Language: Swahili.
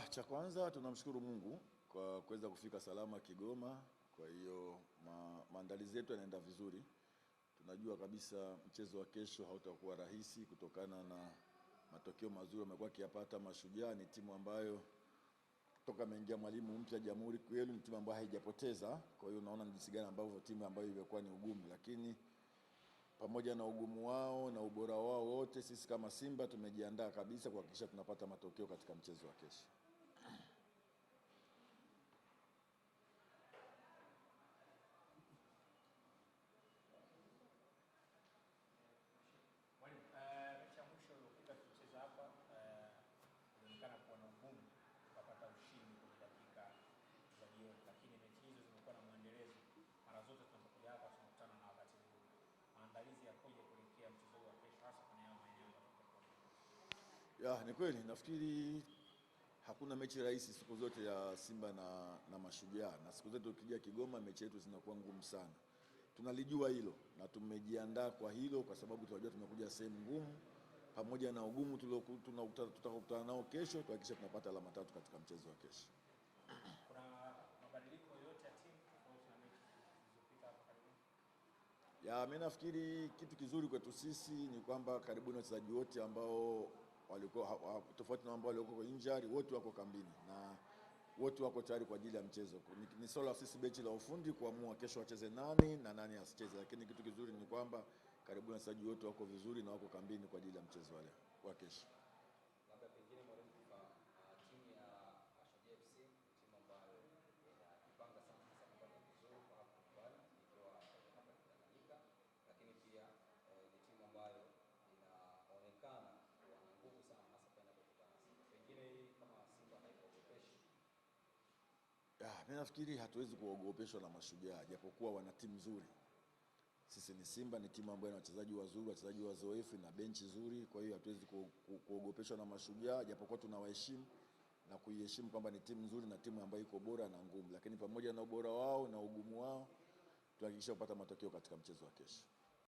Cha kwanza tunamshukuru Mungu kwa kuweza kufika salama Kigoma. Kwa hiyo maandalizi yetu yanaenda vizuri. Tunajua kabisa mchezo wa kesho hautakuwa rahisi kutokana na matokeo mazuri amekuwa akiyapata Mashujaa. Ni timu ambayo kutoka ameingia mwalimu mpya Jamhuri kweli ni timu ambayo haijapoteza. Kwa hiyo unaona jinsi gani ambavyo timu ambayo imekuwa ni ugumu, lakini pamoja na ugumu wao na ubora wao wote, sisi kama Simba tumejiandaa kabisa kuhakikisha tunapata matokeo katika mchezo wa kesho. Mechi ya mwisho iliyopita tulicheza hapa ilionekana kuwa na ugumu kupata ushindi kwenye dakika za jioni, lakini mechi hizo zimekuwa na muendelezo. Mara zote tunapokuja hapa tunakutana na wakati mgumu. Maandalizi yakoje kuelekea mchezo wa kesho, hasa kwenye maeneo ya Ni kweli, nafikiri hakuna mechi rahisi siku zote ya Simba na Mashujaa, na siku zote ukija Kigoma mechi yetu zinakuwa ngumu sana. Tunalijua hilo na tumejiandaa kwa hilo, kwa sababu tunajua tumekuja sehemu ngumu. Pamoja na ugumu tutakutana nao kesho, tuhakikishe tunapata alama 3 katika mchezo wa kesho. Kuna mabadiliko yote ya timu tofauti na mechi zilizopita hapa karibuni? Mimi nafikiri kitu kizuri kwetu sisi ni kwamba karibuni wachezaji wote ambao walikuwa tofauti na ambao walikuwa kwa injury, wote wako kambini na wote wako tayari kwa ajili ya mchezo. Ni swala sisi benchi la ufundi kuamua kesho wacheze nani na nani asicheze, lakini kitu kizuri ni kwamba karibuni wachezaji wote wako vizuri na wako kambini kwa ajili ya mchezo wa kesho. Labda pengine mwalimu, timu ya Mashujaa FC timu ambayo inajipanga sana hasa kupata vizuri kwa hapo mbele ikiwa hapa Tanganyika, lakini pia ni timu ambayo inaonekana kuwa na nguvu sana hasa pale inapokutana na Simba. Pengine hii kama Simba haikuogopeshi? Mimi nafikiri hatuwezi kuogopeshwa na Mashujaa japokuwa wana timu nzuri. Sisi ni Simba, ni timu ambayo ina wachezaji wazuri, wachezaji wazoefu na benchi nzuri. Kwa hiyo hatuwezi kuogopeshwa na Mashujaa japokuwa tunawaheshimu na kuiheshimu kwamba ni timu nzuri na timu ambayo iko bora na ngumu, lakini pamoja na ubora wao na ugumu wao tuhakikisha kupata matokeo katika mchezo wa kesho.